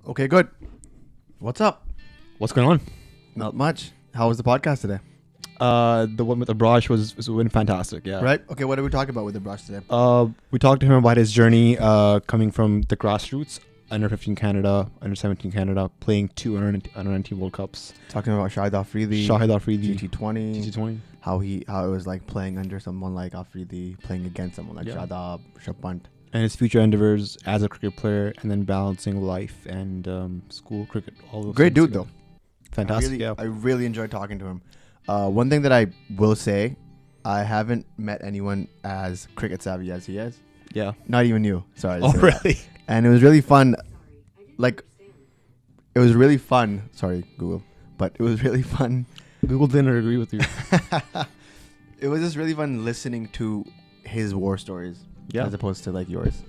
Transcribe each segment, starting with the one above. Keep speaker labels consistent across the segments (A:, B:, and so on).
A: Okay, good. What's up?
B: What's going on?
A: Not much. How was the podcast today?
B: The one with Abraash was fantastic. Yeah.
A: Right? Okay, what did we talk about with Abraash today?
B: We talked to him about his journey, coming from the grassroots, under 15 Canada, under 17 Canada, playing two under 19 World Cups.
A: Talking about Shahid Afridi,
B: GT20.
A: GT20, how it was like playing under someone like Afridi, playing against someone like Shadab, Shapant.
B: And his future endeavors as a cricket player, and then balancing life and school cricket. All those
A: Great
B: things
A: dude,
B: together.
A: though.
B: Fantastic.
A: I really enjoyed talking to him. One thing that I will say, I haven't met anyone as cricket savvy as he is.
B: Yeah.
A: Not even you. Sorry.
B: Oh, really?
A: And it was really fun. Like, it was really fun. Sorry, Google. But it was really fun.
B: Google didn't agree with you.
A: It was just really fun listening to his war stories.
B: Yeah.
A: As opposed to like yours.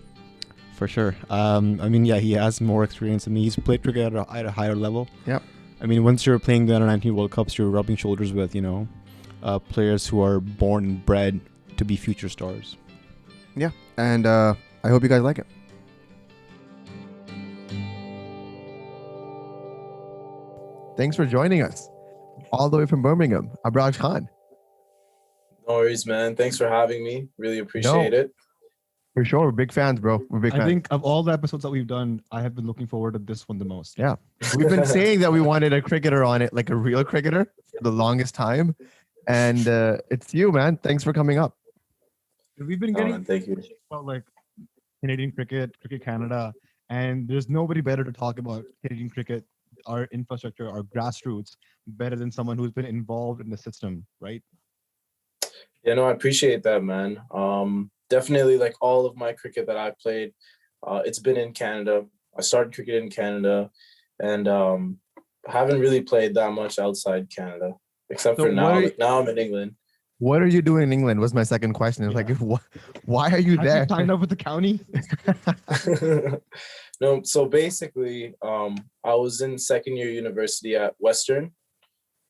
B: For sure. He has more experience than me. He's played cricket at a higher level.
A: Yep.
B: I mean, once you're playing the under 19 World Cups, you're rubbing shoulders with, players who are born and bred to be future stars.
A: Yeah. And I hope you guys like it. Thanks for joining us. All the way from Birmingham, Abraash Khan.
C: No worries, man. Thanks for having me. Really appreciate it.
A: For sure. We're big fans, bro. We're big fans.
B: I think of all the episodes that we've done, I have been looking forward to this one the most.
A: Yeah. We've been saying that we wanted a cricketer on it, like a real cricketer, for the longest time. And it's you, man. Thanks for coming up.
B: We've been getting
C: thank you.
B: about like Canadian cricket, Cricket Canada, and there's nobody better to talk about Canadian cricket, our infrastructure, our grassroots, better than someone who's been involved in the system, right?
C: Yeah, no, I appreciate that, man. Definitely, like all of my cricket that I've played, it's been in Canada. I started cricket in Canada, and haven't really played that much outside Canada, except for now. Like now I'm in England.
A: What are you doing in England? Was my second question. It's like, why are you there?
B: You signed up with the county?
C: No, so basically, I was in second year university at Western.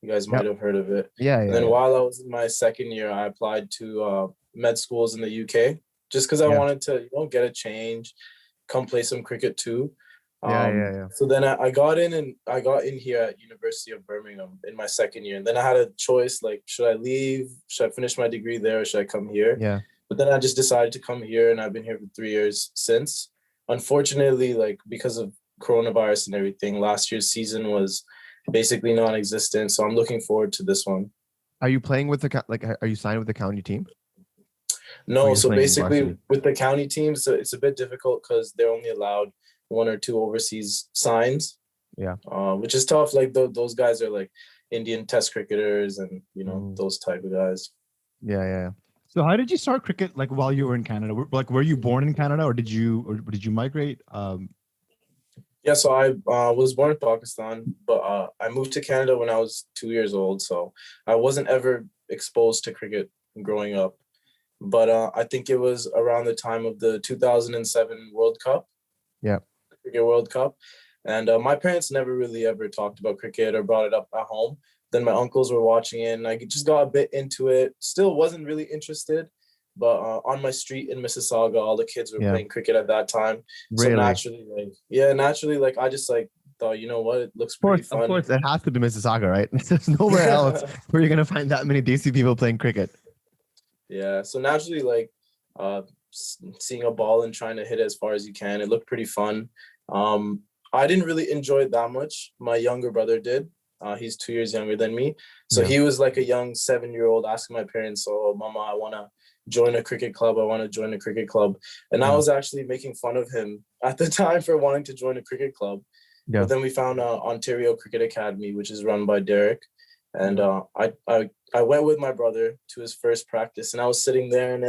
C: You guys might have heard of it.
A: Yeah.
C: And then while I was in my second year, I applied to med schools in the UK just because I wanted to, get a change, come play some cricket too. So then I got in here at University of Birmingham in my second year. And then I had a choice, like, should I leave? Should I finish my degree there? Or should I come here?
A: Yeah.
C: But then I just decided to come here, and I've been here for 3 years since. Unfortunately, like because of coronavirus and everything, last year's season was basically non-existent. So I'm looking forward to this one.
A: Are you playing with are you signed with the county team?
C: No, so basically with the county teams, it's a bit difficult because they're only allowed 1 or 2 overseas signs.
A: Yeah.
C: Which is tough. Like those guys are like Indian test cricketers and, those type of guys.
A: Yeah.
B: So how did you start cricket like while you were in Canada? Like, were you born in Canada or did you migrate?
C: Yeah, so I was born in Pakistan, but I moved to Canada when I was 2 years old. So I wasn't ever exposed to cricket growing up. But I think it was around the time of the 2007 World Cup.
A: Yeah.
C: Cricket World Cup. And my parents never really ever talked about cricket or brought it up at home. Then my uncles were watching it and I just got a bit into it. Still wasn't really interested. But on my street in Mississauga, all the kids were playing cricket at that time.
A: Really?
C: So naturally, I just thought, you know what, it looks pretty fun.
A: Of course, it has to be Mississauga, right? There's nowhere else where you're gonna find that many DC people playing cricket.
C: Yeah, so naturally, seeing a ball and trying to hit it as far as you can, it looked pretty fun. I didn't really enjoy it that much. My younger brother did. He's 2 years younger than me. So he was like a young 7-year-old asking my parents, "Oh, Mama, I want to join a cricket club. I want to join a cricket club." And I was actually making fun of him at the time for wanting to join a cricket club. Yeah. But then we found Ontario Cricket Academy, which is run by Derek. And I went with my brother to his first practice, and I was sitting there, and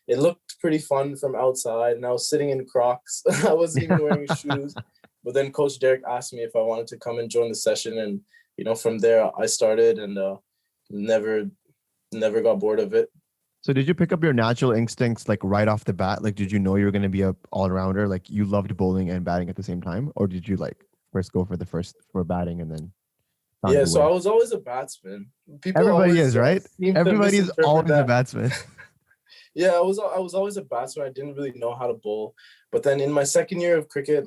C: it looked pretty fun from outside. And I was sitting in Crocs. I wasn't even wearing shoes. But then Coach Derek asked me if I wanted to come and join the session. And, from there I started and never got bored of it.
A: So did you pick up your natural instincts like right off the bat? Like, did you know you were going to be a all-rounder? Like you loved bowling and batting at the same time? Or did you first go for batting and then?
C: Yeah, so I was always a batsman.
A: Everybody is, right? Everybody is always a batsman.
C: Yeah, I was always a batsman. I didn't really know how to bowl. But then in my second year of cricket,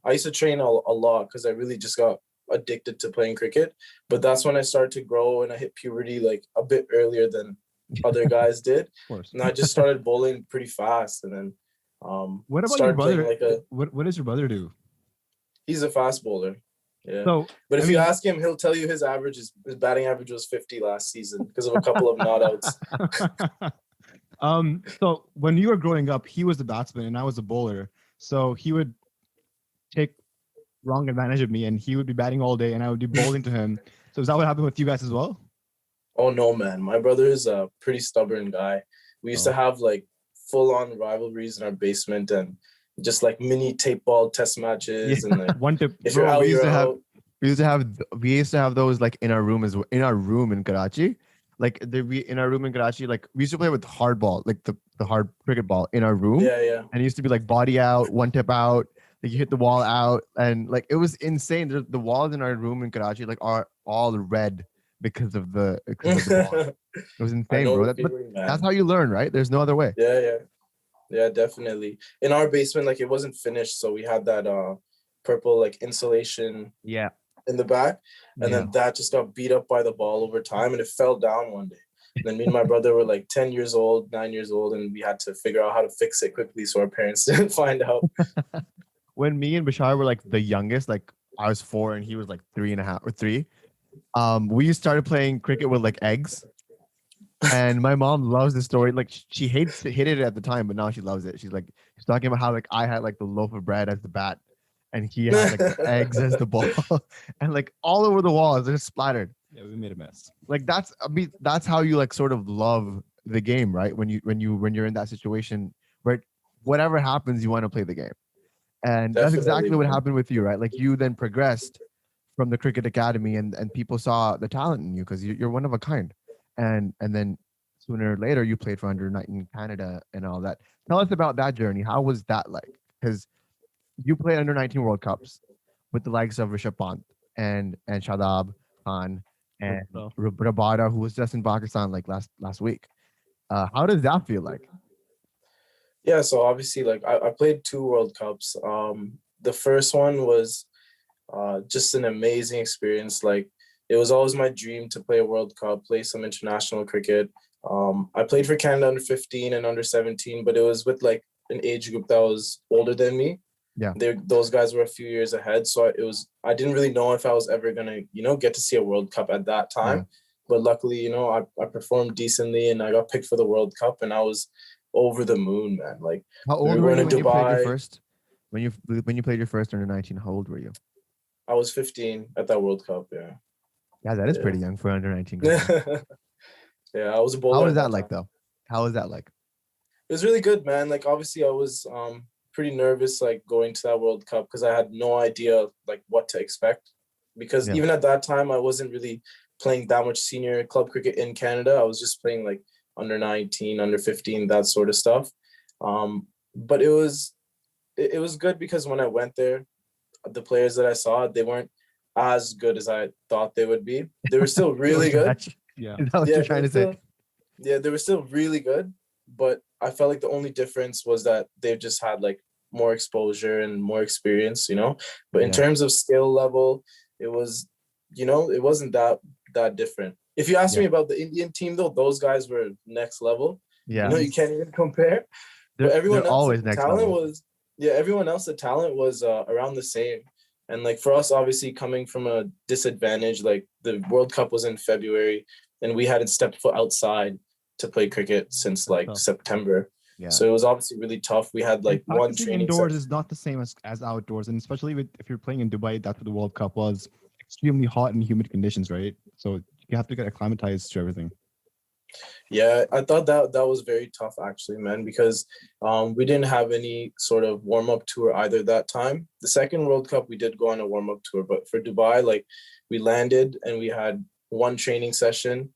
C: I used to train a lot because I really just got addicted to playing cricket. But that's when I started to grow and I hit puberty like a bit earlier than other guys did.
B: Of course.
C: And I just started bowling pretty fast, and then
B: What about your
C: started playing
B: brother?
C: like a.
B: What does your brother do?
C: He's a fast bowler. Yeah.
B: So,
C: But if
B: I
C: you
B: mean-
C: ask him, he'll tell you his batting average was 50 last season because of a couple of not outs.
B: So when you were growing up, he was the batsman and I was the bowler. So he would take wrong advantage of me, and he would be batting all day, and I would be bowling to him. So is that what happened with you guys as well?
C: Oh no, man. My brother is a pretty stubborn guy. We used to have like full-on rivalries in our basement and just like mini tape ball test matches. And like,
B: One tip.
C: if you're
A: Bro,
C: out,
A: we used
C: you're
A: to have
C: out.
A: we used to have those like in our room in our room in Karachi. Like in our room in Karachi, like we used to play with hard ball, like the hard cricket ball in our room.
C: Yeah, yeah.
A: And it used to be like body out, one tip out, like you hit the wall out, and like it was insane. The walls in our room in Karachi like are all red because of the ball. It was
C: I
A: insane,
C: know
A: bro.
C: the
A: But
C: feeling, man.
A: that's how you learn, right? There's no other way.
C: Yeah, yeah. Yeah, definitely. In our basement, like it wasn't finished, so we had that purple like insulation
A: Yeah.
C: in the back, and
A: Yeah.
C: then that just got beat up by the ball over time, and it fell down one day. And then me and my brother were like 10 years old, 9 years old, and we had to figure out how to fix it quickly so our parents didn't find out.
A: When me and Bashar were like the youngest, like I was 4 and he was like 3.5 or 3. We started playing cricket with like eggs. And my mom loves the story. Like she hated it at the time, but now she loves it. She's talking about how like I had like the loaf of bread as the bat, and he had like the eggs as the ball, and like all over the walls, they're just splattered.
B: Yeah, we made a mess.
A: Like that's how you like sort of love the game, right? When you're in that situation where whatever happens, you want to play the game, and that's
C: Definitely,
A: exactly what
C: man.
A: happened with you, right? Like you then progressed from the cricket academy, and people saw the talent in you because you're one of a kind. And then sooner or later you played for under-19 Canada and all that. Tell us about that journey. How was that like? Because you played under-19 World Cups with the likes of Rishabh Pant and Shahid Khan and Rabada, who was just in Pakistan like last week. How does that feel like?
C: Yeah, so obviously, like I played 2 World Cups. The first one was just an amazing experience. Like it was always my dream to play a World Cup, play some international cricket. I played for Canada under 15 and under 17, but it was with like an age group that was older than me.
A: Yeah,
C: those guys were a few years ahead, so I didn't really know if I was ever gonna get to see a World Cup at that time.
A: Yeah.
C: But luckily, I performed decently and I got picked for the World Cup, and I was over the moon, man. Like
A: How old
C: we
A: were
C: were
A: you
C: in
A: when you played your
C: Dubai.
A: first? When you played your first under-19, how old were you?
C: I was 15 at that World Cup. Yeah.
A: Yeah, that is
C: Yeah.
A: pretty young for under-19.
C: Yeah, I was a bowler.
A: How was
C: at
A: that like
C: time.
A: though? How was that like?
C: It was really good, man. Like obviously I was pretty nervous like going to that World Cup because I had no idea like what to expect. Because
A: Yeah.
C: even at that time I wasn't really playing that much senior club cricket in Canada. I was just playing like under 19, under 15, that sort of stuff. But it was good because when I went there, the players that I saw, they weren't as good as I thought they would be. They were still really good.
B: Yeah.
A: Is that what
C: Yeah,
A: you're trying to say?
C: Yeah, they were still really good, but I felt like the only difference was that they've just had like more exposure and more experience, But in
A: Yeah.
C: terms of skill level, it was, it wasn't that different. If you ask
A: Yeah.
C: me about the Indian team, though, those guys were next level.
A: Yeah.
C: You can't even compare.
A: They're,
C: But everyone
A: they're
C: else,
A: always
C: like, the
A: next
C: talent
A: level.
C: was, everyone else, the talent was around the same. And like for us, obviously coming from a disadvantage, like the World Cup was in February and we hadn't stepped foot outside to play cricket since like
B: tough.
C: September.
A: Yeah.
C: So it was obviously really tough. We had like one
B: Practicing
C: training
B: indoors
C: session.
B: is not the same as outdoors, and especially if you're playing in Dubai, that's what the World Cup was. Extremely hot and humid conditions, right? So you have to get acclimatized to everything.
C: Yeah, I thought that was very tough actually, man, because we didn't have any sort of warm-up tour either that time. The second World Cup, we did go on a warm-up tour, but for Dubai, like we landed and we had one training session.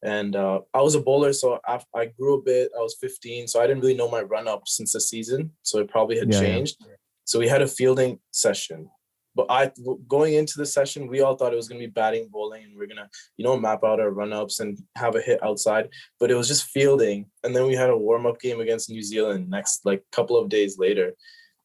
C: And I was a bowler, so I grew a bit. I was 15, so I didn't really know my run-up since the season, so it probably had
A: Yeah, yeah.
C: changed. So we had a fielding session. But going into the session, we all thought it was going to be batting, bowling, and we're going to, map out our run-ups and have a hit outside. But it was just fielding. And then we had a warm-up game against New Zealand next, like, couple of days later.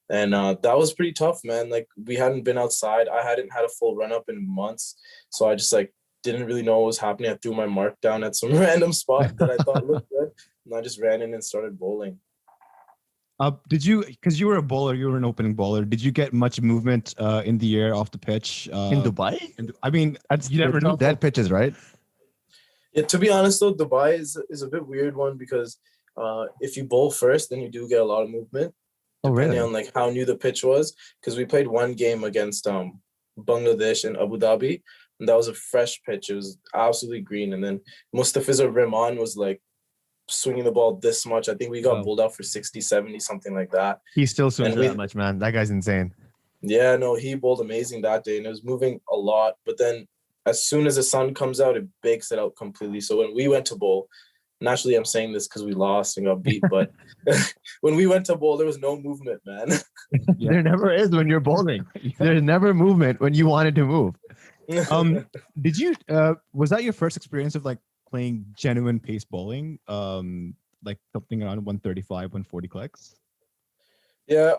C: And that was pretty tough, man. Like we hadn't been outside. I hadn't had a full run up in months. So I just like didn't really know what was happening. I threw my mark down at some random spot that I thought looked good. And I just ran in and started bowling.
B: Did you, because you were a bowler, you were an opening bowler, did you get much movement in the air off the pitch?
A: In Dubai?
B: I mean, you never know.
A: Dead pitches, right?
C: Yeah, to be honest though, Dubai is a bit weird one because if you bowl first, then you do get a lot of movement.
A: Oh,
C: Depending
A: really?
C: on like how new the pitch was, because we played one game against Bangladesh and Abu Dhabi, and that was a fresh pitch. It was absolutely green, and then Mustafizer Rahman was like swinging the ball this much. I think we got bowled out for 60, 70, something like that.
A: He still swings
C: And we-
A: that much, man. That guy's insane.
C: Yeah, no, he bowled amazing that day, and it was moving a lot. But then as soon as the sun comes out, it bakes it out completely. So when we went to bowl, naturally I'm saying this because we lost and got beat, but when we went to bowl, there was no movement, man.
B: Yeah.
A: There never is when you're bowling. There's never movement when you wanted to move.
B: Did you, was that your first experience of like playing genuine pace bowling? Like something around 135, 140 clicks?
C: Yeah,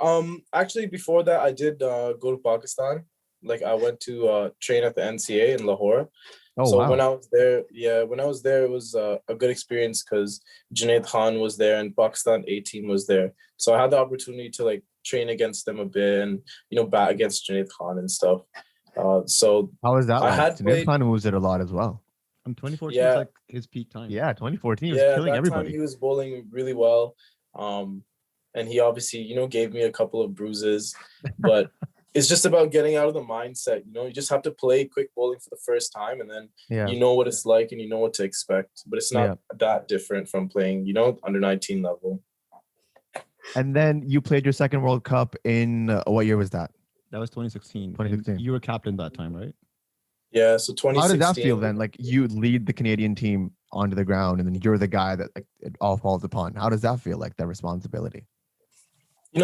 C: actually before that I did go to Pakistan. Like I went to train at the NCA in Lahore.
A: Oh,
C: So
A: wow.
C: when I was there, it was a good experience because Junaid Khan was there and Pakistan A team was there. So I had the opportunity to like train against them a bit and bat against Junaid Khan and stuff. So
A: How was that?
C: I
A: Like?
C: had
A: Sunil
C: played-
A: Khan moves it a lot as well.
B: 2014
C: Yeah.
B: was like his peak time.
A: Yeah, 2014 was
C: yeah,
A: killing
C: that
A: everybody.
C: time he was bowling really well. And he obviously, gave me a couple of bruises, but it's just about getting out of the mindset. You just have to play quick bowling for the first time, and then
A: Yeah.
C: you know what it's like and you know what to expect. But it's not that different from playing, under 19 level.
A: And then you played your second World Cup in what year was that?
B: That was 2016.
A: 2016.
B: And you were captain that time, right?
C: Yeah, so 2016.
A: How did that feel then? Like you lead the Canadian team onto the ground, and then you're the guy that like it all falls upon. How does that feel? Like that responsibility?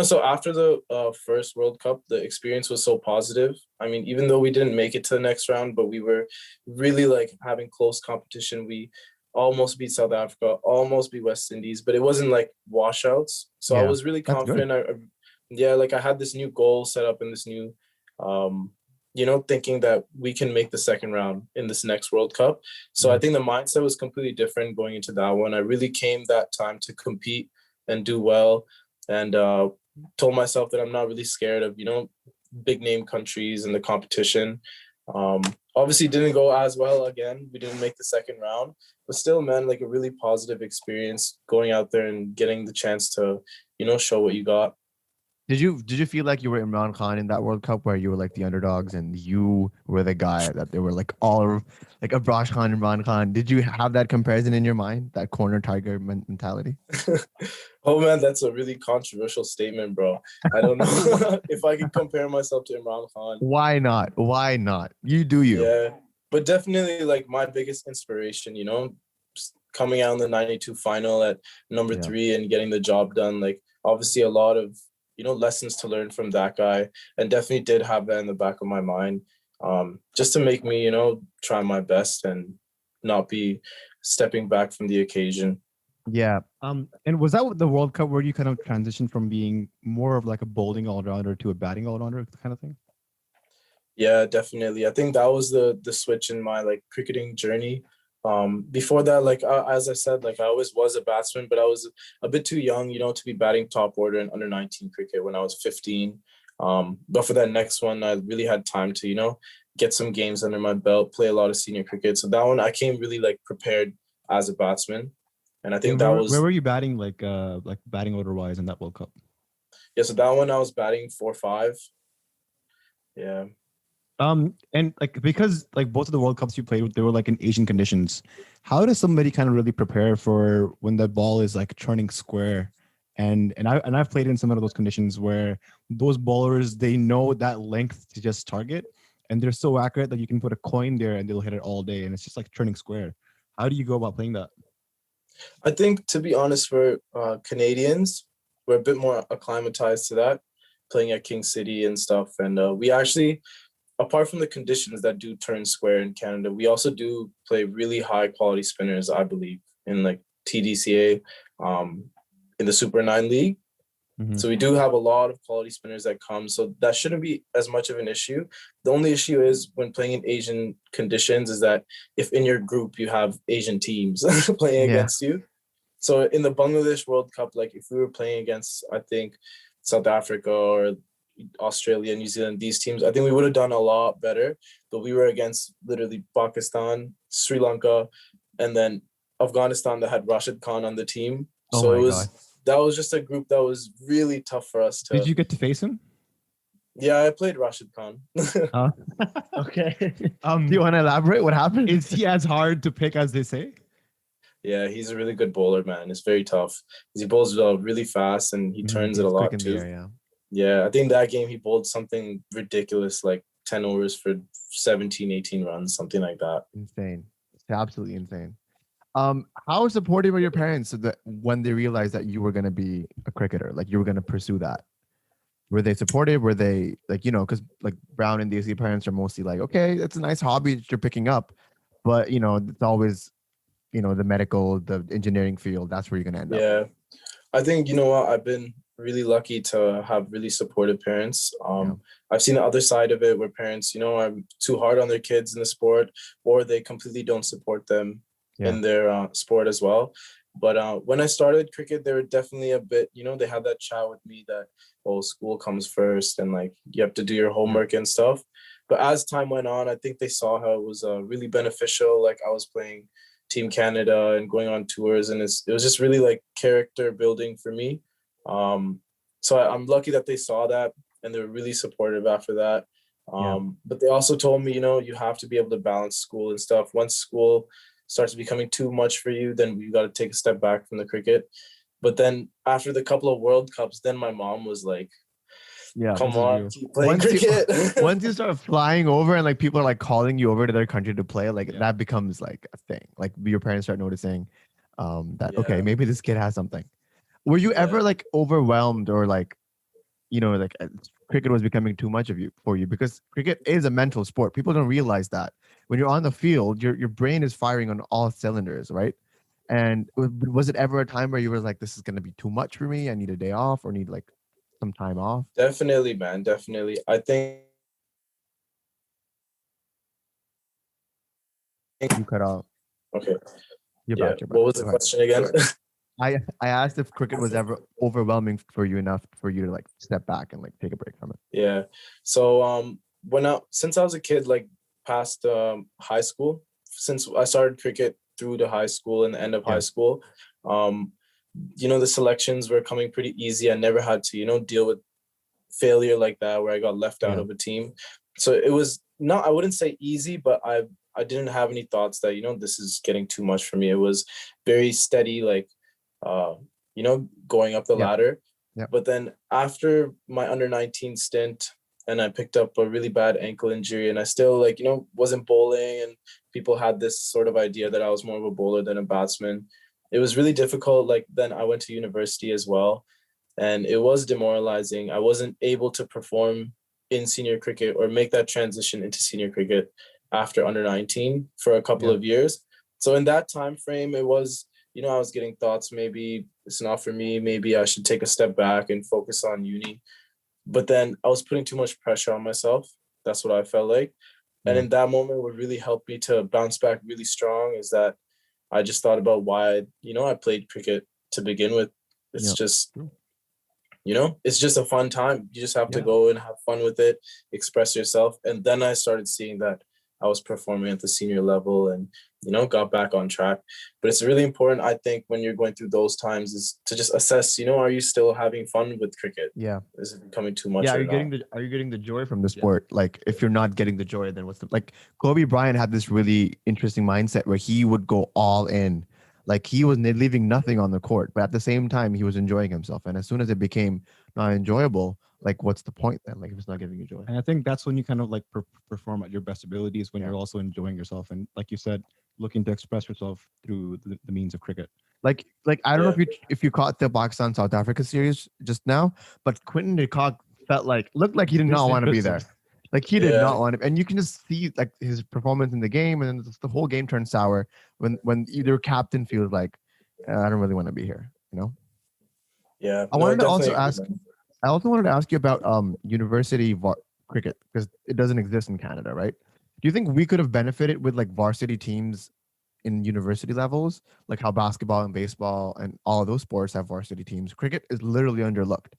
C: So after the first World Cup, the experience was so positive. I mean, even though we didn't make it to the next round, but we were really like having close competition. We almost beat South Africa, almost beat West Indies, but it wasn't like washouts. So I
A: Yeah,
C: was really
A: that's good.
C: confident. Like I had this new goal set up in this new, thinking that we can make the second round in this next World Cup. So I think the mindset was completely different going into that one. I really came that time to compete and do well, and told myself that I'm not really scared of, big name countries and the competition. Obviously didn't go as well again. We didn't make the second round, but still, man, like a really positive experience going out there and getting the chance to, show what you got.
A: Did you feel like you were Imran Khan in that World Cup where you were like the underdogs and you were the guy that they were like all like Abraash Khan, Imran Khan? Did you have that comparison in your mind, that corner tiger mentality?
C: Oh man, that's a really controversial statement, bro. I don't know if I can compare myself to Imran Khan.
A: Why not? Why not? You do you.
C: Yeah, but definitely like my biggest inspiration, coming out in the 92 final at number 3 and getting the job done. Like obviously a lot of, lessons to learn from that guy, and definitely did have that in the back of my mind, just to make me, try my best and not be stepping back from the occasion.
A: Yeah.
B: And was that the World Cup where you kind of transitioned from being more of like a bowling all-rounder to a batting all-rounder kind of thing?
C: Yeah, definitely. I think that was the switch in my like cricketing journey. Before that, like as I said, like I always was a batsman, but I was a bit too young, to be batting top order in under 19 cricket when I was 15. But for that next one, I really had time to, get some games under my belt, play a lot of senior cricket. So that one, I came really like prepared as a batsman. And I think
B: where were you batting like batting order wise in that World Cup?
C: Yeah, so that one I was batting 4-5. Yeah.
B: And like because like both of the World Cups you played with, they were like in Asian conditions. How does somebody kind of really prepare for when the ball is like turning square? And I've played in some of those conditions where those bowlers, they know that length to just target, and they're so accurate that you can put a coin there and they'll hit it all day, and it's just like turning square. How do you go about playing that?
C: I think, to be honest, for Canadians, we're a bit more acclimatized to that, playing at King City and stuff. And we actually, apart from the conditions that do turn square in Canada, we also do play really high quality spinners, I believe, in like TDCA, in the Super 9 League.
B: Mhm.
C: So we do have a lot of quality spinners that come. So that shouldn't be as much of an issue. The only issue is when playing in Asian conditions is that if in your group you have Asian teams playing
A: Yeah.
C: against you. So in the Bangladesh World Cup, like if we were playing against, I think, South Africa or Australia, New Zealand, these teams, I think we would have done a lot better. But we were against literally Pakistan, Sri Lanka, and then Afghanistan that had Rashid Khan on the team.
A: Oh
C: So
A: my God.
C: that was just a group that was really tough for us to.
B: Did you get to face him?
C: Yeah, I played Rashid Khan.
B: Okay.
A: Do you want to elaborate what happened?
B: Is he as hard to pick as they say?
C: Yeah, he's a really good bowler, man. It's very tough. He bowls really fast and he turns it a
A: He's
C: lot
A: quick in the
C: too.
A: air, yeah.
C: Yeah, I think that game he bowled something ridiculous, like 10 overs for 17, 18 runs, something like that.
A: Insane. It's absolutely insane. How supportive were your parents so that when they realized that you were going to be a cricketer, like you were going to pursue that? Were they supportive? Were they like, because like Brown and Daisy parents are mostly like, okay, it's a nice hobby that you're picking up, but it's always, the medical, the engineering field, that's where you're going to end up.
C: Yeah, I think, you know what, I've been really lucky to have really supportive parents. I've seen the other side of it where parents, are too hard on their kids in the sport, or they completely don't support them in their sport as well. But when I started cricket, they were definitely a bit, they had that chat with me that, oh, school comes first and like you have to do your homework and stuff. But as time went on, I think they saw how it was really beneficial. Like I was playing Team Canada and going on tours, and it was just really like character building for me. So I'm lucky that they saw that and they were really supportive after that. But they also told me, you have to be able to balance school and stuff. Once school starts becoming too much for you, then you got to take a step back from the cricket. But then after the couple of World Cups, then my mom was like, come on, keep playing cricket.
A: Once you start flying over and like people are like calling you over to their country to play, like that becomes like a thing. Like your parents start noticing that, okay, maybe this kid has something. Were you ever like overwhelmed or like, cricket was becoming too much for you? Because cricket is a mental sport. People don't realize that. When you're on the field, your brain is firing on all cylinders, right? And was it ever a time where you were like, this is going to be too much for me, I need a day off or need like some time off?
C: Definitely, man. Definitely. I think
A: you cut off.
C: Okay.
A: You're back.
C: What was the question again?
A: I asked if cricket was ever overwhelming for you enough for you to like step back and like take a break from it.
C: Yeah. So since I was a kid, like past high school, since I started cricket through to high school and the end of high school, the selections were coming pretty easy. I never had to, deal with failure like that where I got left out of a team. So it was not, I wouldn't say easy, but I didn't have any thoughts that, this is getting too much for me. It was very steady, like, going up the ladder.
A: Yeah.
C: But then after my under 19 stint, and I picked up a really bad ankle injury, and I still wasn't bowling, and people had this sort of idea that I was more of a bowler than a batsman. It was really difficult. Like then I went to university as well, and it was demoralizing. I wasn't able to perform in senior cricket or make that transition into senior cricket after under 19 for a couple of years. So in that time frame, it was, I was getting thoughts, maybe it's not for me. Maybe I should take a step back and focus on uni. But then I was putting too much pressure on myself. That's what I felt like. And in that moment, what really helped me to bounce back really strong is that I just thought about why, I played cricket to begin with. It's just, it's just a fun time. You just have to go and have fun with it, express yourself. And then I started seeing that I was performing at the senior level and, got back on track. But it's really important, I think, when you're going through those times is to just assess, are you still having fun with cricket?
A: Yeah.
C: Is it becoming too much?
A: Yeah. Are you getting the joy from the sport? Like if you're not getting the joy, then like Kobe Bryant had this really interesting mindset where he would go all in. Like he was leaving nothing on the court, but at the same time, he was enjoying himself. And as soon as it became not enjoyable, like what's the point then? Like if it's not giving you joy.
B: And I think that's when you kind of like perform at your best abilities, when you're also enjoying yourself. And like you said, looking to express yourself through the means of cricket.
A: Like I don't know if you caught the Pakistan South Africa series just now, but Quinton de Kock looked like he did not want to be there. Like he did not want to, and you can just see like his performance in the game, and then the whole game turns sour when either captain feels like I don't really want to be here,
C: Yeah.
A: I
C: No,
A: wanted to also
C: definitely.
A: ask. I also wanted to ask you about university cricket because it doesn't exist in Canada, right? Do you think we could have benefited with like varsity teams in university levels, like how basketball and baseball and all of those sports have varsity teams? Cricket is literally underlooked.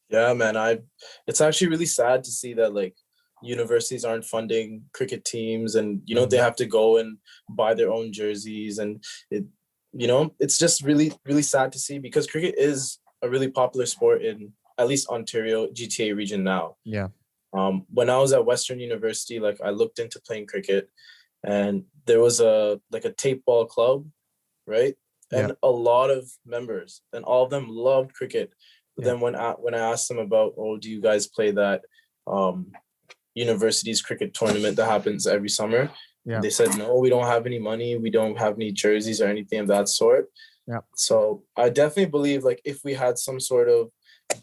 C: Yeah, man. It's actually really sad to see that like universities aren't funding cricket teams, and they have to go and buy their own jerseys, and it's just really really sad to see, because cricket is a really popular sport in at least Ontario GTA region now.
A: Yeah.
C: When I was at Western University, like I looked into playing cricket, and there was a tape ball club, right? And a lot of members, and all of them loved cricket. But then when I asked them about, oh, do you guys play that university's cricket tournament that happens every summer?
A: Yeah.
C: They said, no, we don't have any money. We don't have any jerseys or anything of that sort.
A: Yeah.
C: So I definitely believe like if we had some sort of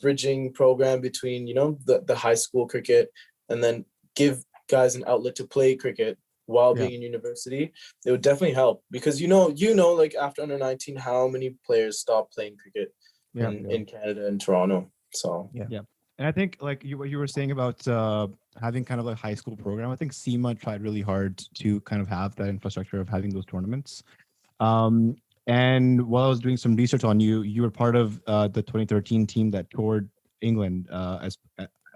C: bridging program between, the high school cricket, and then give guys an outlet to play cricket while being in university, it would definitely help, because like after under 19, how many players stop playing cricket in Canada and Toronto. So
B: yeah. And I think like what you were saying about having kind of a high school program, I think CIMA tried really hard to kind of have that infrastructure of having those tournaments. And while I was doing some research on you, you were part of the 2013 team that toured England as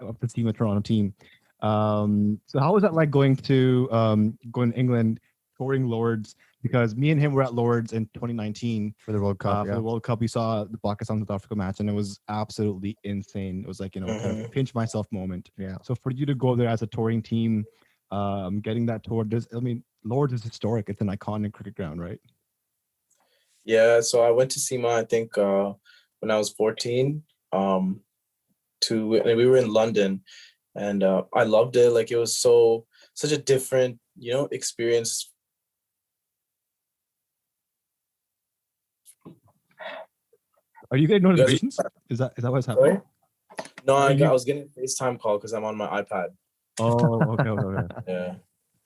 B: of the CIMA Toronto team. So how was that like going to England, touring Lords? Because me and him were at Lords in 2019
A: for the World Cup.
B: For the World Cup, we saw the Pakistan South Africa match, and it was absolutely insane. It was like kind of pinch myself moment.
A: Yeah.
B: So for you to go there as a touring team, getting that tour, Lords is historic. It's an iconic cricket ground, right?
C: Yeah. So I went to CIMA, I think, when I was 14. And we were in London, and I loved it. Like it was such a different, experience.
B: Are you getting notifications? Is that what's happening?
C: Sorry? No, I was getting a FaceTime call because I'm on my iPad.
B: Oh, okay.
C: Yeah.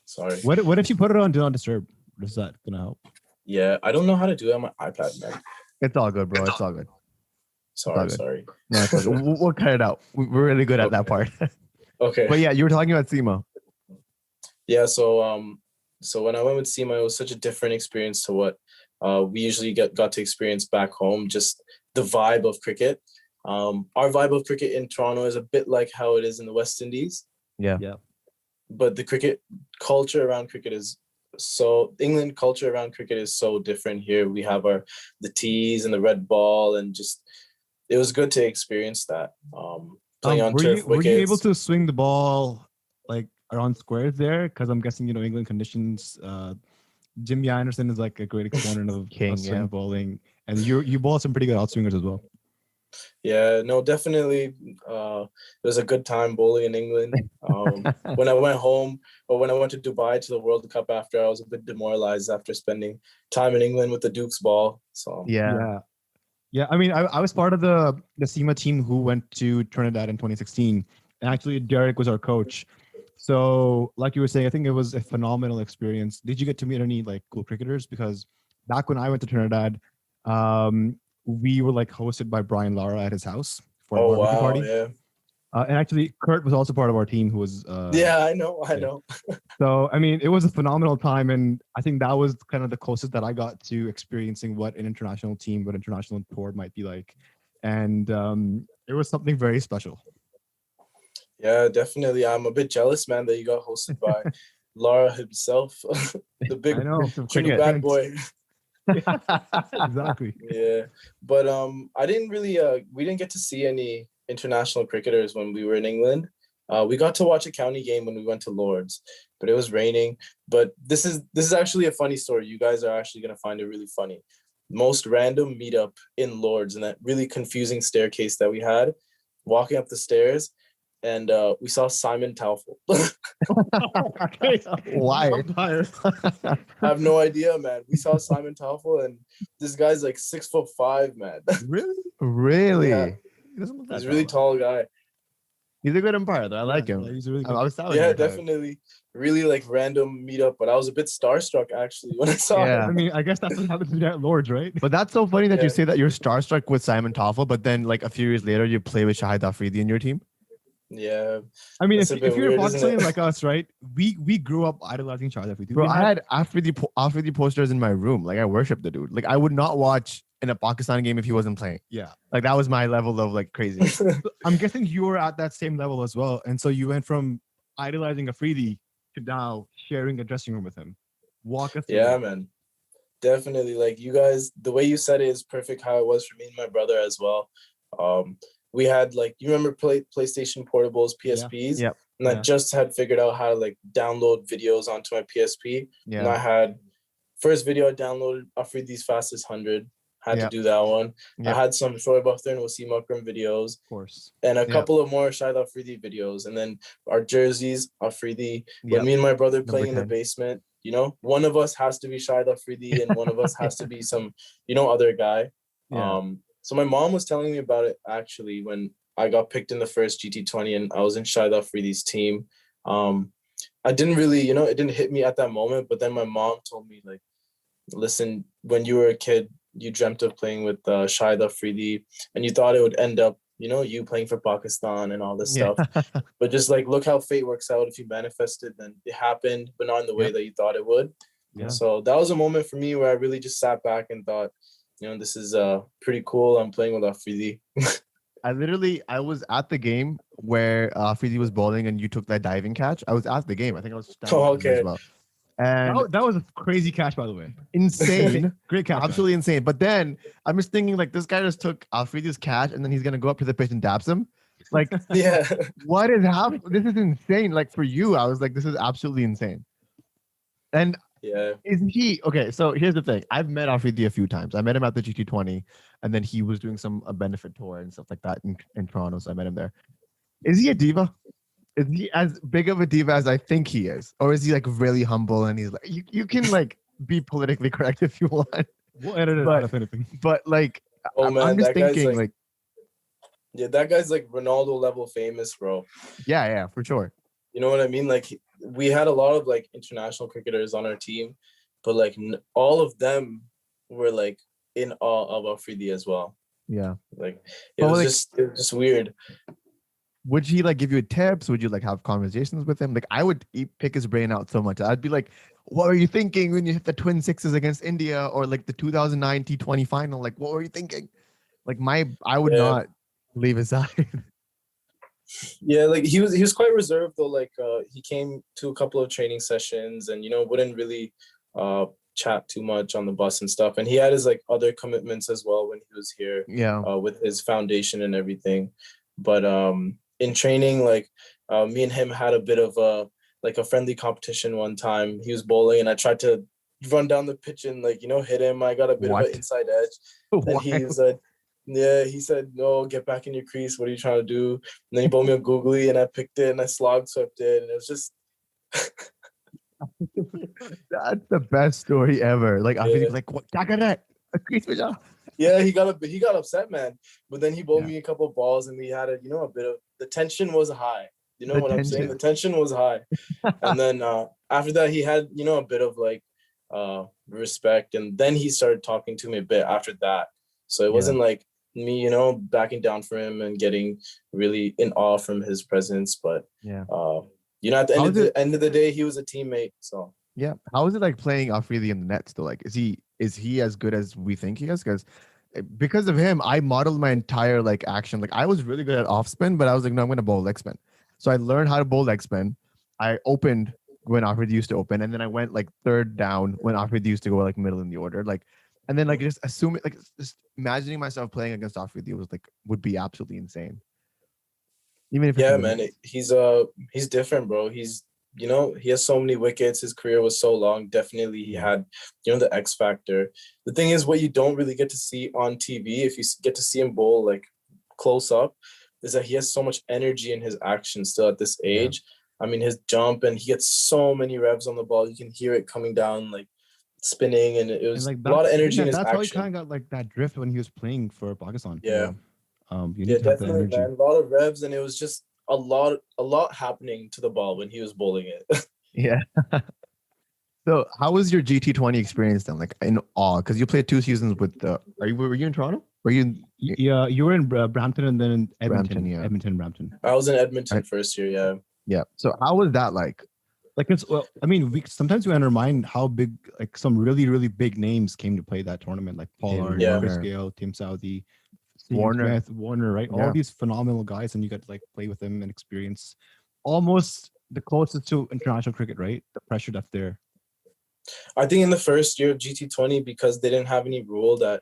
C: Sorry.
B: What if you put it on Do Not Disturb? Is that gonna help?
C: Yeah, I don't know how to do it on my iPad, man.
A: It's all good, bro. It's all good.
C: Sorry.
A: No, it's okay. We'll cut it out. We're really good at that part.
C: Okay.
A: But yeah, you were talking about CIMA.
C: Yeah, so when I went with CIMA, it was such a different experience to what we usually got to experience back home. Just the vibe of cricket. Our vibe of cricket in Toronto is a bit like how it is in the West Indies.
A: Yeah.
C: But the cricket culture around cricket is England culture around cricket is so different here. We have the tees and the red ball, and just it was good to experience that. Playing on turf wickets.
B: Were you able to swing the ball like around squares there? Because I'm guessing England conditions. Jimmy Anderson is like a great exponent of swing bowling, and you bowl some pretty good outswingers as well.
C: Yeah, no, definitely. It was a good time bowling in England. When I went home, or when I went to Dubai to the World Cup after, I was a bit demoralized after spending time in England with the Duke's ball. So
B: yeah. I mean, I was part of the CIMA team who went to Trinidad in 2016, and actually Derek was our coach. So, like you were saying, I think it was a phenomenal experience. Did you get to meet any like cool cricketers? Because back when I went to Trinidad, we were like hosted by Brian Lara at his house for a barbecue party.
C: Yeah.
B: And actually, Kurt was also part of our team who was.
C: Yeah, I know.
B: So, I mean, it was a phenomenal time. And I think that was kind of the closest that I got to experiencing what an international team, what international tour might be like. And it was something very special.
C: Yeah, definitely. I'm a bit jealous, man, that you got hosted by Lara himself, the big bad boy.
B: Exactly.
C: Yeah, but I didn't really we didn't get to see any international cricketers when we were in England. We got to watch a county game when we went to Lords, but it was raining. But this is actually a funny story. You guys are actually gonna find it really funny. Most random meetup in Lords, and that really confusing staircase that we had. Walking up the stairs, and we saw Simon Taufel.
A: Why?
C: I have no idea, man. We saw Simon Taufel, and this guy's like 6'5", man.
A: Really?
C: Yeah. He's a really tall guy.
A: He's a good umpire though. I like
B: Yeah,
A: him.
B: he's a really
A: I
B: good.
A: was telling
C: Yeah,
A: you about it.
C: definitely. Really like random meetup, but I was a bit starstruck actually when I saw
A: Yeah.
B: I
C: him.
B: mean, I guess that's what happens at Lords, right?
A: But that's so funny that you
C: Yeah.
A: say that you're starstruck with Simon Toffel, but then like a few years later you play with Shahid Afridi in your team.
C: Yeah.
B: I mean,
C: That's a bit
B: if you're a
C: weird, isn't
B: Pakistani
C: it?
B: like us, right? We grew up idolizing Shahid Afridi.
A: Bro, I had Afridi posters in my room. Like I worship the dude. Like I would not watch in a Pakistan game if he wasn't playing.
B: Yeah.
A: Like that was my level of like crazy.
B: I'm guessing you were at that same level as well, and so you went from idolizing Afridi to now sharing a dressing room with him. Walk us through.
C: Yeah,
B: it.
C: man. Definitely. Like you guys, the way you said it is perfect how it was for me and my brother as well. We had like, you remember PlayStation Portables, PSPs?
A: Yep.
C: And I
B: Yeah.
C: just had figured out how to like download videos onto my PSP. And I
A: Yeah.
C: had first video I downloaded Afridi's Fastest 100. Had
A: Yep.
C: to do that one.
A: Yep.
C: I had some Shoaib Akhtar and Wasim Akram videos
B: Of course.
C: and a
A: Yep.
C: couple of more Shahid Afridi videos. And then our jerseys, Afridi.
A: Yep.
C: When me and my brother
A: Number
C: playing in the
A: 10.
C: basement, you know, one of us has to be Shahid Afridi and one of us has to be some, you know, other guy.
A: Yeah.
C: So my mom was telling me about it actually when I got picked in the first GT20 and I was in Shahid Afridi's team. I didn't really, you know, it didn't hit me at that moment, but then my mom told me like, listen, when you were a kid, you dreamt of playing with Shahid Afridi and you thought it would end up, you know, you playing for Pakistan and all this
A: Yeah.
C: stuff. But just like, look how fate works out. If you manifested, then it happened, but not in the way
A: Yep.
C: that you thought it would.
A: Yeah.
C: So that was a moment for me where I really just sat back and thought, you know, this is pretty cool. I'm playing with Afridi.
A: I was at the game where Afridi was bowling and you took that diving catch. I was at the game. I think I was standing
C: Oh,
A: there as
C: okay.
A: well. And
B: That was a crazy catch, by the way.
A: insane.
B: Great catch. man.
A: Absolutely insane. But then I'm just thinking like this guy just took Afridi's catch and then he's gonna go up to the pitch and dabs him. Like
C: Yeah.
A: what is happening? This is insane. Like for you, I was like, this is absolutely insane. And
C: Yeah.
A: is he okay? So here's the thing. I've met Afridi a few times. I met him at the GT20, and then he was doing a benefit tour and stuff like that in Toronto. So I met him there. Is he a diva? Is he as big of a diva as I think he is, or is he like really humble and he's like you can like be politically correct if you want,
B: We'll edit it
A: But-
B: out if anything.
A: but like
C: Oh
A: I'm
C: man,
A: just
C: that guy's
A: thinking
C: like,
A: like
C: yeah, that guy's like Ronaldo level famous, bro.
A: yeah, for sure.
C: You know what I mean? Like we had a lot of like international cricketers on our team, but like all of them were like in awe of Afridi as well.
A: Yeah.
C: Like
A: But, like,
C: it was just weird.
A: Would he like give you tips? Would you like have conversations with him? Like I would pick his brain out so much. I'd be like, what were you thinking when you hit the twin sixes against India or like the 2009 T20 final? Like what were you thinking? Like I would
C: Yeah.
A: not leave his side.
C: Yeah, like he was quite reserved though. Like he came to a couple of training sessions and you know wouldn't really chat too much on the bus and stuff. And he had his like other commitments as well when he was here
A: Yeah.
C: with his foundation and everything. But in training, like me and him had a bit of a friendly competition one time. He was bowling and I tried to run down the pitch and like, you know, hit him. I got a bit
A: What?
C: of an inside edge. And he said, yeah, he said, no, get back in your crease. What are you trying to do? And then he bowled me a googly and I picked it and I slog swept it. And it was just,
A: That's the best story ever. Like I
C: Yeah.
A: think like what
C: yeah, he got upset, man. But then he bowled
A: Yeah.
C: me a couple of balls and we had a bit of, the tension was high. You know
A: The
C: what I'm saying?
A: tension.
C: The tension was high. And then after that, he had, you know, a bit of like respect. And then he started talking to me a bit after that. So it
A: Yeah.
C: wasn't like me, you know, backing down for him and getting really in awe from his presence. But,
A: Yeah.
C: you know, at the
A: How is it-
C: end of the day, he was a teammate. So,
A: Yeah. How is it like playing Afridi in the net still? Like is he as good as we think he is? Because of him, I modeled my entire like action. Like I was really good at off spin, but I was like, no, I'm gonna bowl leg spin. So I learned how to bowl leg spin. I opened when Afridi used to open, and then I went like third down when Afridi used to go like middle in the order. Like, and then like just assuming like just imagining myself playing against Afridi was like would be absolutely insane. Even if it's
C: yeah,
A: in the
C: man,
A: net.
C: he's different, bro. He's, you know, he has so many wickets. His career was so long. Definitely, he had, you know, the X factor. The thing is, what you don't really get to see on TV, if you get to see him bowl like close up, is that he has so much energy in his action still at this age. I mean, his jump and he gets so many revs on the ball. You can hear it coming down, like spinning, and it was
B: And,
C: a lot of energy in his
B: that's how he
C: action.
B: kind of got like that drift when he was playing for Pakistan.
C: Yeah.
B: You
C: Yeah,
B: need to have the
C: definitely,
B: energy.
C: man. A lot of revs, and it was just a lot happening to the ball when he was bowling it.
A: Yeah. So how was your GT20 experience then? Like in all, because you played 2 seasons with the. Were you in Toronto? Were you in
B: Yeah, you were in Brampton and then in Edmonton.
A: Brampton, yeah.
B: Edmonton, Brampton.
C: I was in Edmonton
A: Right.
C: first year, yeah.
A: Yeah. So how was that like?
B: Like it's well, I mean, sometimes we undermine how big like some really really big names came to play that tournament, like Pollard,
C: Yeah.
B: Chris Gale, Tim Southey, Steve
A: Warner.
B: Smith, Warner, right?
A: Yeah.
B: All these phenomenal guys, and you got to like play with them and experience almost the closest to international cricket, right? The pressure that's there.
C: I think in the first year of GT20, because they didn't have any rule that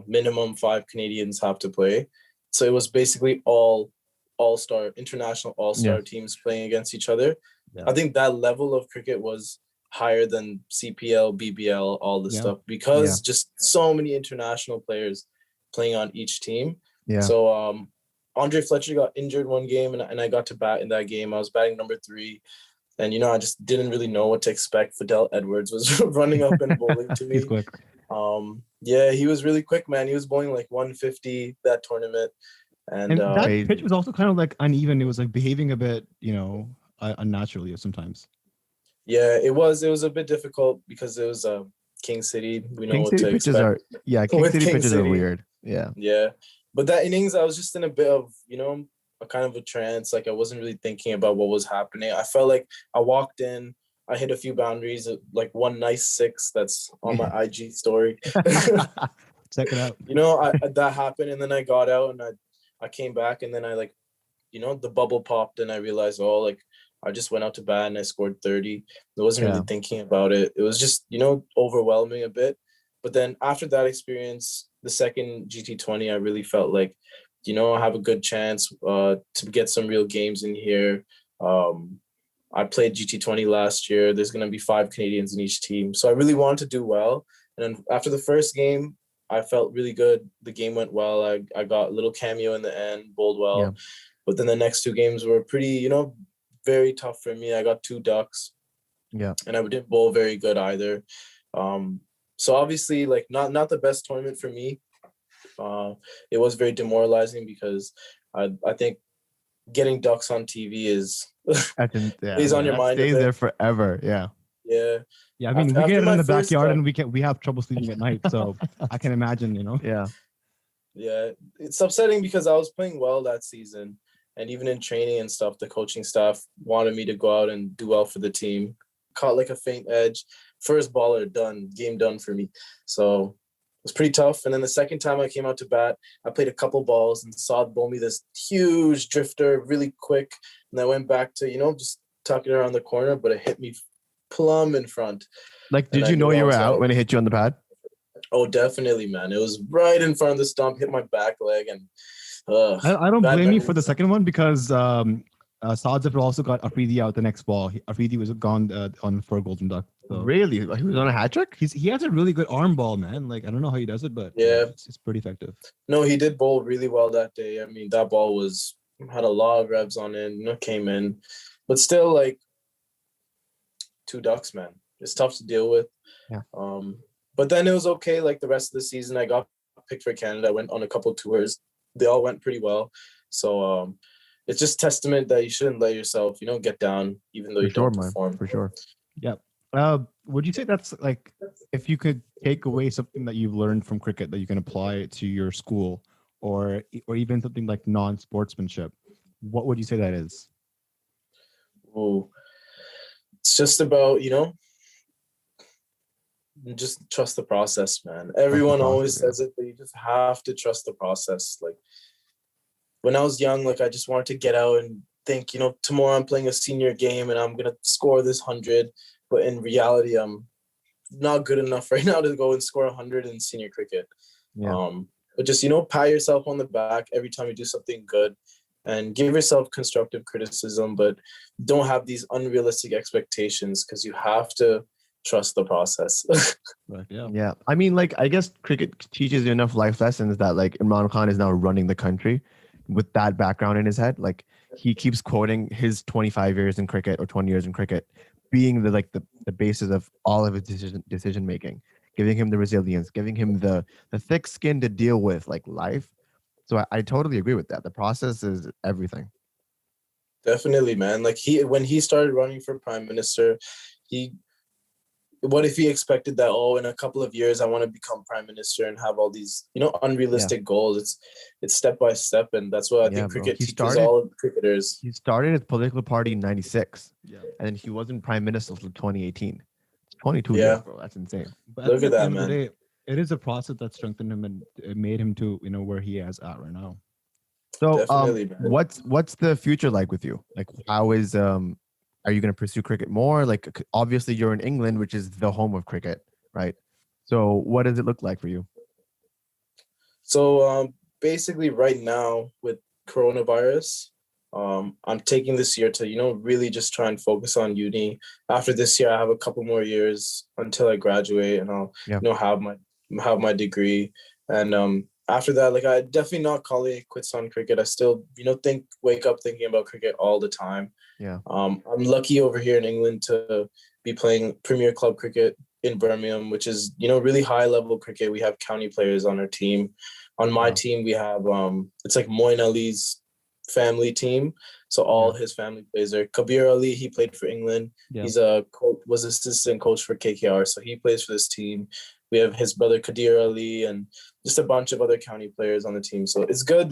C: minimum 5 Canadians have to play, so it was basically all-star, international all-star teams playing against each other.
B: Yeah.
C: I think that level of cricket was higher than CPL, BBL, all this stuff, because just so many international players playing on each team.
A: Yeah.
C: So Andre Fletcher got injured one game, and I got to bat in that game. I was batting number 3. And, I just didn't really know what to expect. Fidel Edwards was running up and bowling to me.
B: He's quick.
C: Yeah, he was really quick, man. He was bowling like 150 that tournament. And
B: that pitch was also kind of like uneven. It was like behaving a bit, unnaturally sometimes.
C: Yeah, it was a bit difficult because it was King City. We know
A: King
C: what
A: City
C: to
A: pitches
C: expect.
A: King
C: With
A: City
C: King
A: pitches are
C: City.
A: weird. Yeah.
C: Yeah. But that innings, I was just in a bit of, a kind of a trance. Like I wasn't really thinking about what was happening. I felt like I walked in, I hit a few boundaries, like one nice 6 that's on my IG story.
B: Check it out.
C: That happened, and then I got out and I came back, and then I the bubble popped, and I realized, I just went out to bat and I scored 30. I wasn't really thinking about it. It was just, overwhelming a bit. But then after that experience, the second GT20, I really felt like, I have a good chance to get some real games in here. I played GT20 last year. There's going to be 5 Canadians in each team. So I really wanted to do well. And then after the first game, I felt really good. The game went well. I got a little cameo in the end, bowled well. Yeah. But then the next 2 games were pretty, very tough for me. I got 2 ducks.
A: Yeah.
C: And I didn't bowl very good either. So obviously, not the best tournament for me. It was very demoralizing because I think getting ducks on TV is stays on your mind.
A: Stays there forever. Yeah.
C: Yeah.
B: Yeah. I mean, we get it in the backyard and we have trouble sleeping at night. So I can imagine,
A: Yeah.
C: Yeah. It's upsetting because I was playing well that season. And even in training and stuff, the coaching staff wanted me to go out and do well for the team. Caught like a faint edge. First baller done, game done for me. So it was pretty tough. And then the second time I came out to bat, I played a couple balls and saw bowl me this huge drifter, really quick. And I went back to, just tucking it around the corner, but it hit me plumb in front.
A: Like, did you know you were out when it hit you on the pad?
C: Oh, definitely, man. It was right in front of the stump, hit my back leg. And
B: I don't blame you for the second one because Shahid Afridi also got Afridi out the next ball. Afridi was gone on for a golden duck. So.
A: Really? He was on a hat trick?
B: He has a really good arm ball, man. Like I don't know how he does it, but
C: yeah,
B: it's pretty effective.
C: No, he did bowl really well that day. I mean, that ball had a lot of revs on it, came in, but still 2 ducks, man. It's tough to deal with.
A: Yeah.
C: But then it was okay. Like the rest of the season, I got picked for Canada. I went on a couple tours. They all went pretty well. So it's just testament that you shouldn't let yourself, get down, even though you don't perform.
A: For sure.
B: Yep. Would you say that's like, if you could take away something that you've learned from cricket that you can apply to your school or even something like non-sportsmanship, what would you say that is?
C: Oh, it's just about, just trust the process, man. Everyone always says it, but you just have to trust the process. Like when I was young, I just wanted to get out and think, tomorrow I'm playing a senior game and I'm going to score this 100. But in reality, I'm not good enough right now to go and score 100 in senior cricket.
A: Yeah.
C: But just, pat yourself on the back every time you do something good and give yourself constructive criticism, but don't have these unrealistic expectations because you have to trust the process.
B: Right, yeah.
A: Yeah. I mean, I guess cricket teaches you enough life lessons that Imran Khan is now running the country with that background in his head. He keeps quoting his 25 years in cricket or 20 years in cricket being the basis of all of his decision making, giving him the resilience, giving him the thick skin to deal with life. So I totally agree with that. The process is everything.
C: Definitely, man. Like when he started running for prime minister, he what if he expected that, oh, in a couple of years I want to become prime minister and have all these,
A: Yeah,
C: unrealistic goals. It's step by step, and that's what I
A: yeah,
C: think
A: bro.
C: cricket teaches all of cricketers.
A: He started his political party in '96,
B: Yeah.
A: and then he wasn't prime minister until 2018. It's 22 years,
C: Yeah,
A: bro. That's insane.
B: But I
C: look
B: think
C: at
B: at the
C: that,
B: end of the
C: man.
B: day, it is a process that strengthened him and it made him to where he is at right now.
A: So,
C: Definitely, man.
A: what's the future like with you? Like, how is are you going to pursue cricket more? Like, obviously, you're in England, which is the home of cricket, right? So, what does it look like for you?
C: So basically, right now with coronavirus, I'm taking this year to really just try and focus on uni. After this year, I have a couple more years until I graduate, and I'll
A: Yeah,
C: have my degree. And after that, like I definitely not calling it quits on cricket. I still wake up thinking about cricket all the time.
A: yeah,
C: I'm lucky over here in England to be playing Premier Club cricket in Birmingham, which is really high level cricket. We have county players on our team. On my
A: wow,
C: team, we have it's like Moin Ali's family team, so all
A: yeah,
C: his family plays there. Kabir Ali, he played for England.
B: Yeah.
C: He's a coach, was assistant coach for KKR, so he plays for this team. We have his brother Kadir Ali and just a bunch of other county players on the team. So it's good.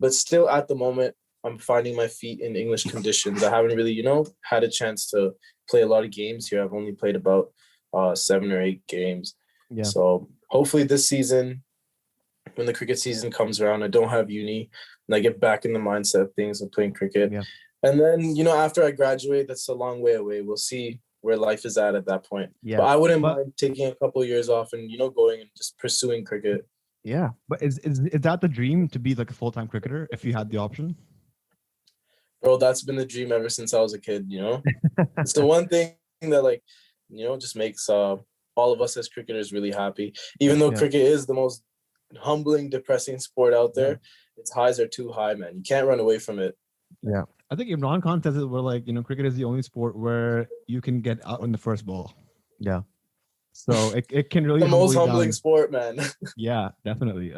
C: But still at the moment, I'm finding my feet in English conditions. I haven't really, had a chance to play a lot of games here. I've only played about 7 or 8 games.
A: yeah,
C: So hopefully this season, when the cricket season comes around, I don't have uni and I get back in the mindset of things of playing cricket.
A: yeah,
C: And then, after I graduate, that's a long way away. We'll see where life is at that point.
A: yeah.
C: But I wouldn't
B: But
C: mind taking a couple of years off and, going and just pursuing cricket.
A: Yeah.
B: but is that the dream to be like a full-time cricketer if you had the option?
C: Bro, that's been the dream ever since I was a kid, It's the one thing that just makes all of us as cricketers really happy. Even though
A: Yeah,
C: cricket is the most humbling, depressing sport out
B: Yeah.
C: there, its highs are too high, man. You can't run away from it.
A: yeah,
B: I think Imran Khan says it where like, cricket is the only sport where you can get out on the first ball.
A: yeah,
B: So it can really
C: The most
B: humble you
C: humbling
B: down.
C: sport, man.
B: Yeah, definitely.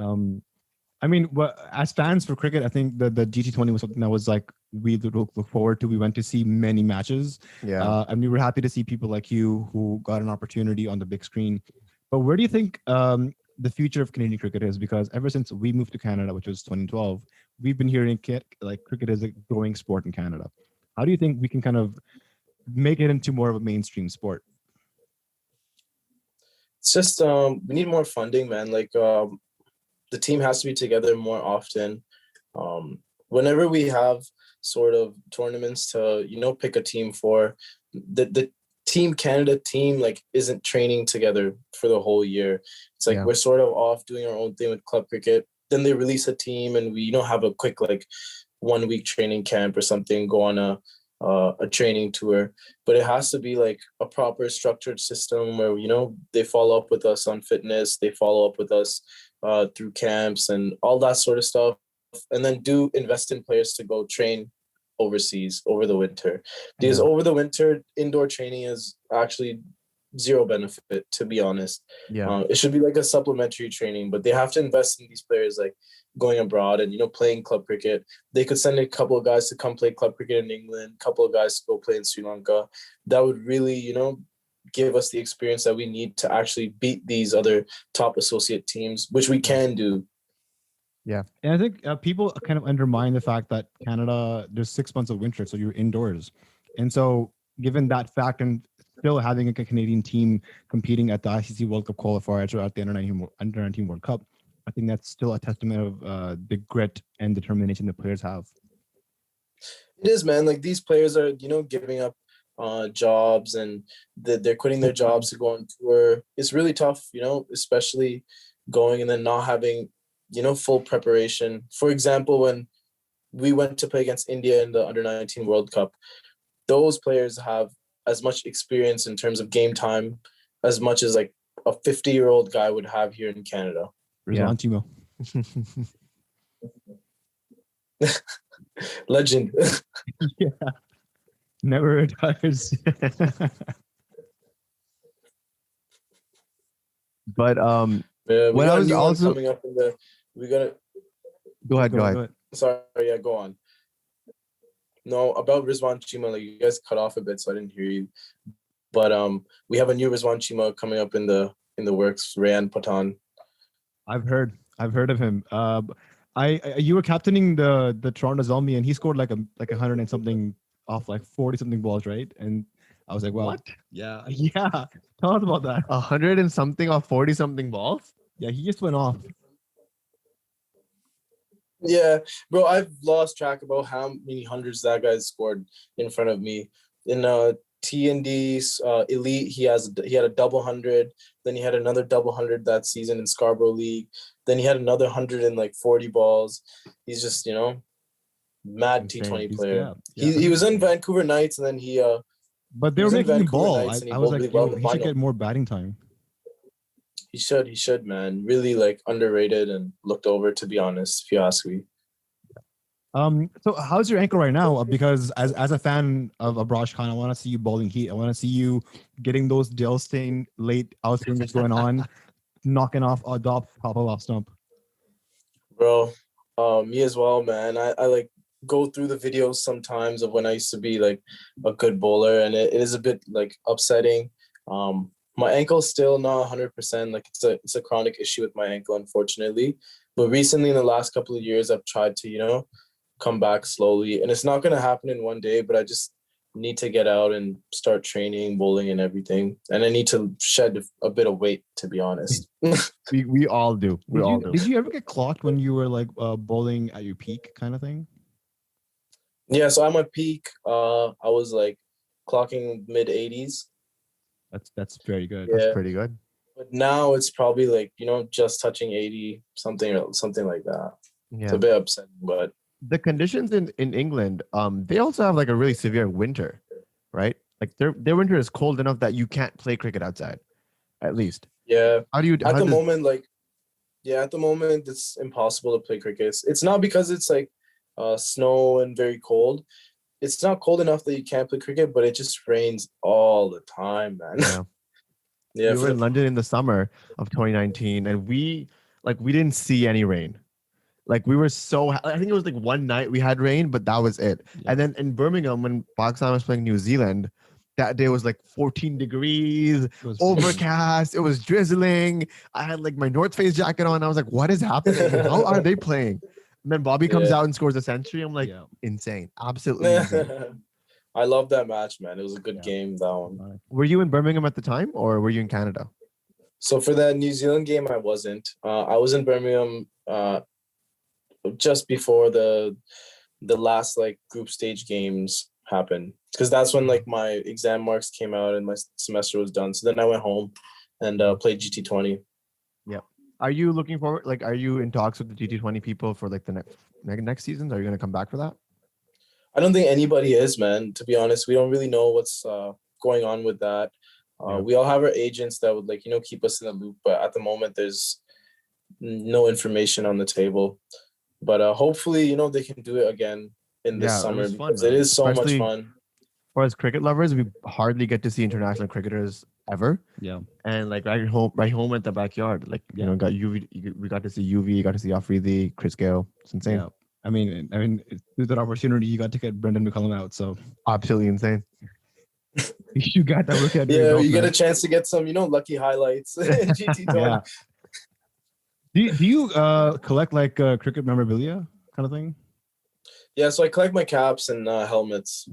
B: I mean, as fans for cricket, I think the GT20 was something that was like we look forward to. We went to see many matches,
A: yeah.
B: and we were happy to see people like you who got an opportunity on the big screen. But where do you think the future of Canadian cricket is? Because ever since we moved to Canada, which was 2012, we've been hearing like cricket is a growing sport in Canada. How do you think we can kind of make it into more of a mainstream sport?
C: It's just we need more funding, man. The team has to be together more often. Whenever we have sort of tournaments to pick a team for, the Team Canada team isn't training together for the whole year. It's like
A: Yeah.
C: we're sort of off doing our own thing with club cricket. Then they release a team and we have a quick 1 week training camp or something, go on a training tour. But it has to be a proper structured system where they follow up with us on fitness, they follow up with us through camps and all that sort of stuff, and then do invest in players to go train overseas over the winter, because
A: Yeah.
C: over the winter indoor training is actually zero benefit, to be honest.
A: Yeah.
C: It should be like a supplementary training, but they have to invest in these players going abroad and playing club cricket. They could send a couple of guys to come play club cricket in England, a couple of guys to go play in Sri Lanka. That would really give us the experience that we need to actually beat these other top associate teams, which we can do.
A: Yeah.
B: And I think people kind of undermine the fact that Canada, there's 6 months of winter, so you're indoors. And so given that fact and still having a Canadian team competing at the ICC World Cup qualifiers or at the under-19 World Cup, I think that's still a testament of the grit and determination the players have.
C: It is, man. These players are, giving up jobs and they're quitting their jobs to go on tour. It's really tough, especially going and then not having, full preparation. For example, when we went to play against India in the under-19 World Cup, those players have as much experience in terms of game time as much as a 50-year-old guy would have here in Canada.
A: Yeah.
B: Timo.
C: Legend.
B: Yeah. Never retires.
A: But
C: Yeah, we
A: When
C: got
A: I
C: a
A: was
C: new one
A: also-
C: coming up in the. We got to.
A: go ahead.
C: Sorry, yeah, go on. No, about Rizwan Chima, like you guys cut off a bit, so I didn't hear you. But we have a new Rizwan Chima coming up in the works, Rayan Patan.
B: I've heard of him. You were captaining the Toronto Zombie, and he scored like a hundred and something off like 40 something balls, right? And I was like, wow,
A: What?
B: yeah. Tell us about that.
A: 100 and something or 40 something balls?
B: Yeah, he just went off.
C: Yeah, bro, I've lost track about how many hundreds that guy scored in front of me. In T&D Elite, he had a double hundred. Then he had another double hundred that season in Scarborough League. Then he had another 140 balls. He's just, mad
A: Insane.
C: T20 player.
B: Yeah,
C: He was in Vancouver Knights, and then he
B: but they
C: he
B: were
C: was in
B: making him
C: Vancouver
B: ball.
C: Knights, and he
B: I was
C: bowled
B: like,
C: really well in the
B: he should
C: final.
B: get more batting time.
C: He should, man. Really like underrated and looked over, to be honest, if you ask me.
B: So how's your ankle right now? Because as a fan of Abraash Khan, I want to see you bowling heat. I want to see you getting those gel stain late outswingers going on, knocking off a top off stump.
C: Bro, me as well, man. I like go through the videos sometimes of when I used to be like a good bowler, and it is a bit like upsetting. My ankle's still not 100%. Like it's a chronic issue with my ankle, unfortunately. But recently, in the last couple of years, I've tried to come back slowly, and it's not going to happen in one day, but I just need to get out and start training, bowling and everything. And I need to shed a bit of weight, to be honest.
A: We all do.
B: Did you ever get clocked when you were like bowling at your peak kind of thing?
C: Yeah, so at my peak, I was like clocking mid 80s.
B: That's very good.
C: Yeah.
A: That's pretty good.
C: But now it's probably like, just touching 80, something like that.
A: Yeah.
C: It's a bit upsetting, but
A: The conditions in England, they also have like a really severe winter, right? Like their winter is cold enough that you can't play cricket outside, at least.
C: yeah.
A: At the
C: moment, it's impossible to play cricket. It's not because it's like snow and very cold. It's not cold enough that you can't play cricket, but it just rains all the time, man.
A: Yeah.
C: Yeah.
A: We were in London in the summer of 2019, and we didn't see any rain. Like we were I think it was like one night we had rain, but that was it.
B: Yeah.
A: And then in Birmingham, when Pakistan was playing New Zealand, that day was like 14 degrees, overcast. It was drizzling. I had like my North Face jacket on. I was like, what is happening? How are they playing? And then Bobby comes out and scores a century. I'm like, insane. Absolutely insane.
C: I love that match, man. It was a good game, that one.
A: Were you in Birmingham at the time, or were you in Canada?
C: So for that New Zealand game, I wasn't. I was in Birmingham just before the last like group stage games happened, because that's when like my exam marks came out and my semester was done. So then I went home and played GT20.
A: Yeah. Are you looking forward? Like, are you in talks with the GT20 people for like the next seasons? Are you going to come back for that?
C: I don't think anybody is, man. To be honest, we don't really know what's going on with that. We all have our agents that would like keep us in the loop, but at the moment there's no information on the table. But hopefully, they can do it again in this summer, because it is so much fun.
A: For us cricket lovers, we hardly get to see international cricketers ever.
B: Yeah.
A: And like right home at the backyard, like we got to see UV, got to see Afridi, Chris Gale. It's insane.
B: Yeah. I mean, through that opportunity, you got to get Brendan McCullum out. So
A: absolutely insane.
B: You got that look at
C: you get a chance to get some, lucky highlights. GT20.
B: Yeah. Do you collect like cricket memorabilia kind of thing?
C: Yeah, so I collect my caps and helmets.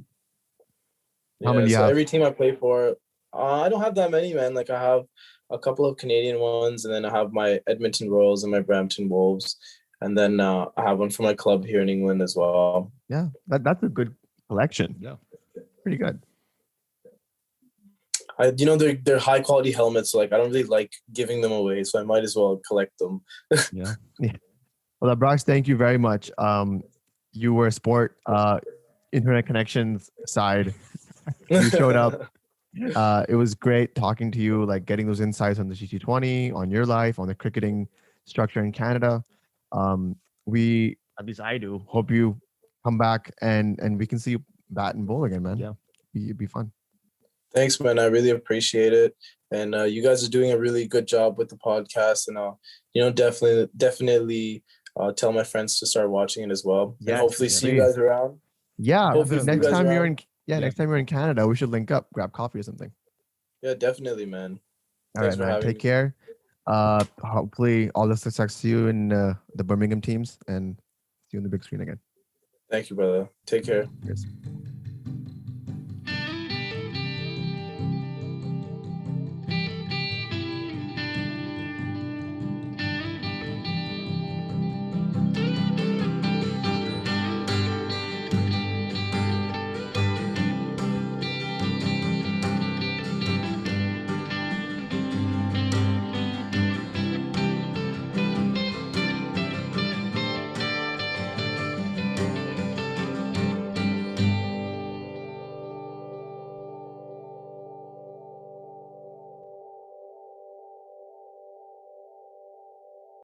A: How many do you have?
C: Every team I play for, I don't have that many, man. Like I have a couple of Canadian ones, and then I have my Edmonton Royals and my Brampton Wolves, and then I have one for my club here in England as well.
A: Yeah, that's a good collection.
B: Yeah,
A: pretty good.
C: They're high quality helmets. So like I don't really like giving them away, so I might as well collect them.
A: Yeah. Well, Abraash, thank you very much. You were a sport, internet connections side. You showed up. It was great talking to you, like getting those insights on the GT20, on your life, on the cricketing structure in Canada. We, at least I do, hope you come back and we can see you bat and bowl again, man.
B: Yeah,
A: it'd be fun.
C: Thanks, man. I really appreciate it. And you guys are doing a really good job with the podcast. And I'll, definitely tell my friends to start watching it as well.
A: Yeah,
C: and hopefully see you guys around.
A: Yeah,
C: Hopefully, if you
A: next
C: guys
A: time
C: are
A: you're
C: out.
A: in next time you're in Canada, we should link up, grab coffee or something.
C: Yeah, definitely, man.
A: All
C: Thanks
A: right,
C: for
A: man.
C: having
A: Take
C: me.
A: care. Hopefully all the success to you in the Birmingham teams and see you on the big screen again.
C: Thank you, brother. Take care.
A: Cheers.